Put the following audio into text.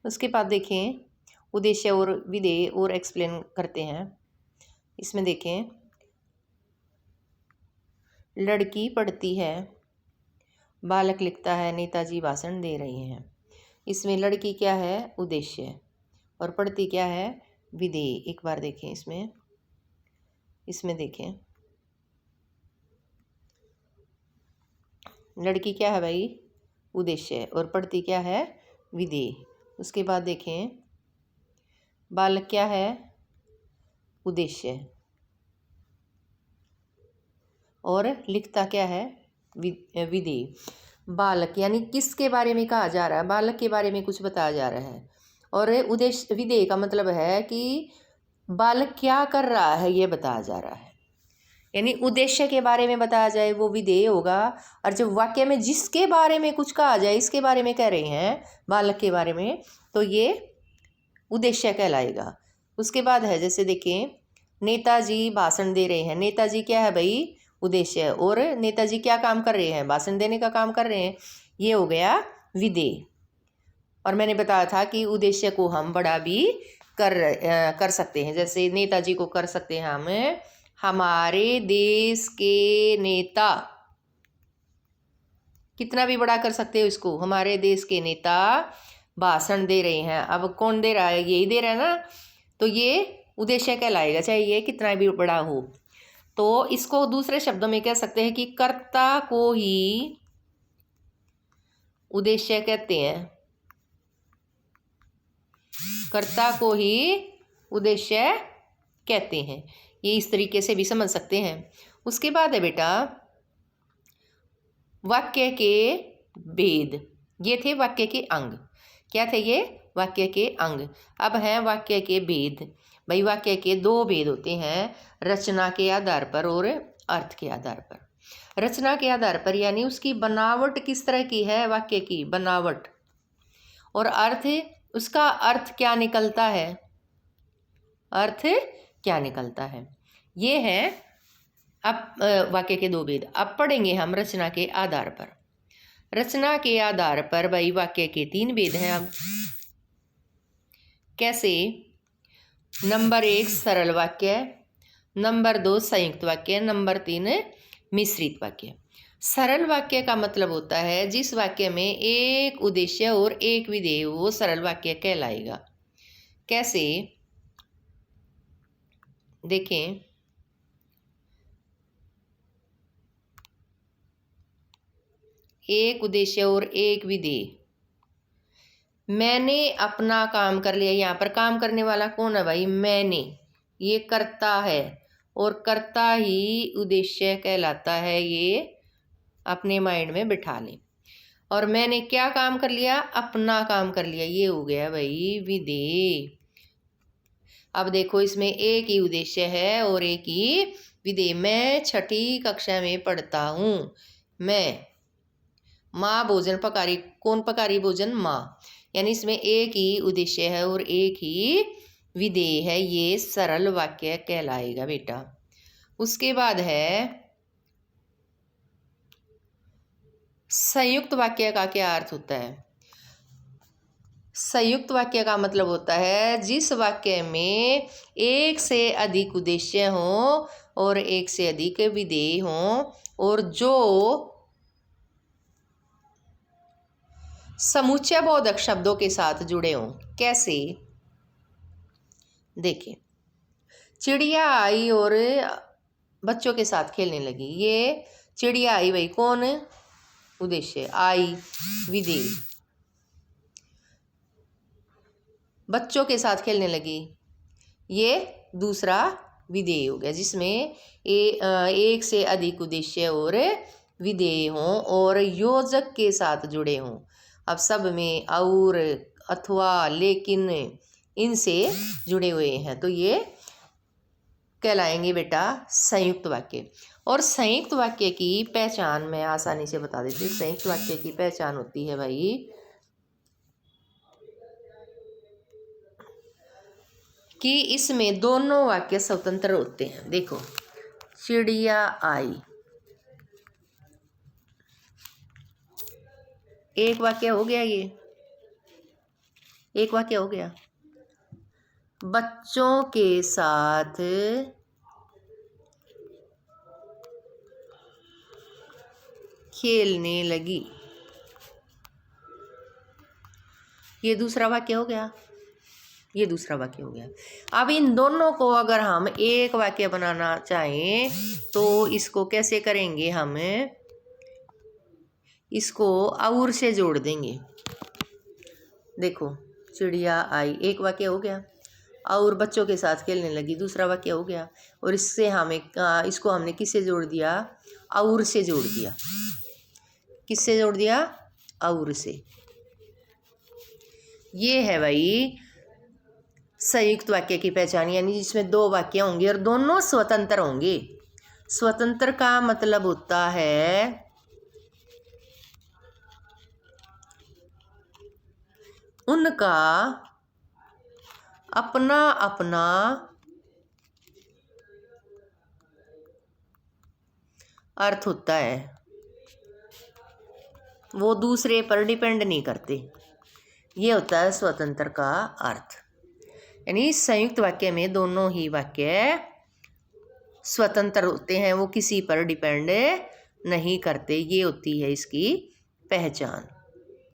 उसके बाद देखें उद्देश्य और विधेय और एक्सप्लेन करते हैं। इसमें देखें लड़की पढ़ती है, बालक लिखता है, नेताजी भाषण दे रहे हैं। इसमें लड़की क्या है? उद्देश्य, और पढ़ती क्या है? विधेय। एक बार देखें इसमें देखें लड़की क्या है भाई? उद्देश्य, और पढ़ती क्या है? विधेय। उसके बाद देखें बालक क्या है? उद्देश्य, और लिखता क्या है? विधेय। बालक यानी किसके बारे में कहा जा रहा है? बालक के बारे में कुछ बताया जा रहा है। और उद्देश्य विधेय का मतलब है कि बालक क्या कर रहा है ये बताया जा रहा है। यानी उद्देश्य के बारे में बताया जाए वो विधेय होगा, और जब वाक्य में जिसके बारे में कुछ कहा जाए, इसके बारे में कह रहे हैं बालक के बारे में, तो ये उद्देश्य कहलाएगा। उसके बाद है जैसे देखें नेताजी भाषण दे रहे हैं। नेताजी क्या है भाई? उद्देश्य, और नेताजी क्या काम कर रहे हैं? भाषण देने का काम कर रहे हैं। ये हो गया विधेय। और मैंने बताया था कि उद्देश्य को हम बड़ा भी कर सकते हैं। जैसे नेताजी को कर सकते हैं हम हमारे देश के नेता, कितना भी बड़ा कर सकते हो इसको। हमारे देश के नेता भाषण दे रहे हैं। अब कौन दे रहा है? यही दे रहा है ना, तो ये उद्देश्य कहलाएगा, चाहे ये कितना भी बड़ा हो। तो इसको दूसरे शब्दों में कह सकते हैं कि कर्ता को ही उद्देश्य कहते हैं। कर्ता को ही उद्देश्य कहते हैं। ये इस तरीके से भी समझ सकते हैं। उसके बाद है बेटा वाक्य के भेद। ये थे वाक्य के अंग। क्या थे ये? वाक्य के अंग। अब हैं वाक्य के भेद। भाई वाक्य के दो भेद होते हैं, रचना के आधार पर और अर्थ के आधार पर। रचना के आधार पर यानी उसकी बनावट किस तरह की है, वाक्य की बनावट, और अर्थ, उसका अर्थ क्या निकलता है, अर्थ क्या निकलता है। ये है अब वाक्य के दो भेद। अब पढ़ेंगे हम रचना के आधार पर। रचना के आधार पर भाई वाक्य के तीन भेद हैं। अब कैसे? नंबर 1 सरल वाक्य, नंबर 2 संयुक्त वाक्य, नंबर 3 मिश्रित वाक्य। सरल वाक्य का मतलब होता है जिस वाक्य में एक उद्देश्य और एक विधेय, वो सरल वाक्य कहलाएगा। कैसे? देखें एक उद्देश्य और एक विधेय। मैंने अपना काम कर लिया। यहाँ पर काम करने वाला कौन है भाई? मैंने। ये कर्ता है, और कर्ता ही उद्देश्य कहलाता है। ये अपने माइंड में बिठा लें। और मैंने क्या काम कर लिया? अपना काम कर लिया। ये हो गया भाई विधेय। अब देखो इसमें एक ही उद्देश्य है और एक ही विधेय। मैं 6ठी कक्षा में पढ़ता हूँ। मैं, माँ भोजन पकारी। कौन पकारी भोजन? माँ। यानी इसमें एक ही उद्देश्य है और एक ही विधेय है। ये सरल वाक्य कहलाएगा बेटा। उसके बाद है संयुक्त वाक्य का क्या अर्थ होता है? संयुक्त वाक्य का मतलब होता है जिस वाक्य में एक से अधिक उद्देश्य हो और एक से अधिक विधेय हो, और जो समुच्चय बोधक शब्दों के साथ जुड़े हों। कैसे? देखिए चिड़िया आई और बच्चों के साथ खेलने लगी। ये चिड़िया आई भाई कौन? उद्देश्य। आई विधेय। बच्चों के साथ खेलने लगी, ये दूसरा विधेय हो गया, जिसमें एक से अधिक उद्देश्य और विधेय हों और योजक के साथ जुड़े हों। अब सब में और, अथवा, लेकिन इनसे जुड़े हुए हैं, तो ये कहलाएंगे बेटा संयुक्त वाक्य। और संयुक्त वाक्य की पहचान मैं आसानी से बता देती हूँ। संयुक्त वाक्य की पहचान होती है भाई कि इसमें दोनों वाक्य स्वतंत्र होते हैं। देखो चिड़िया आई, एक वाक्य हो गया ये। एक वाक्य हो गया। बच्चों के साथ खेलने लगी, ये दूसरा वाक्य हो गया। ये दूसरा वाक्य हो गया। अब इन दोनों को अगर हम एक वाक्य बनाना चाहें तो इसको कैसे करेंगे? हम इसको और से जोड़ देंगे। देखो, चिड़िया आई, एक वाक्य हो गया। और बच्चों के साथ खेलने लगी, दूसरा वाक्य हो गया। और इससे हमें इसको हमने किससे जोड़ दिया? और से जोड़ दिया। किससे जोड़ दिया? और से। ये है भाई संयुक्त वाक्य की पहचान, यानी जिसमें दो वाक्य होंगे और दोनों स्वतंत्र होंगे। स्वतंत्र का मतलब होता है उनका अपना अपना अर्थ होता है, वो दूसरे पर डिपेंड नहीं करते। ये होता है स्वतंत्र का अर्थ। यानी संयुक्त वाक्य में दोनों ही वाक्य स्वतंत्र होते हैं, वो किसी पर डिपेंड नहीं करते। ये होती है इसकी पहचान।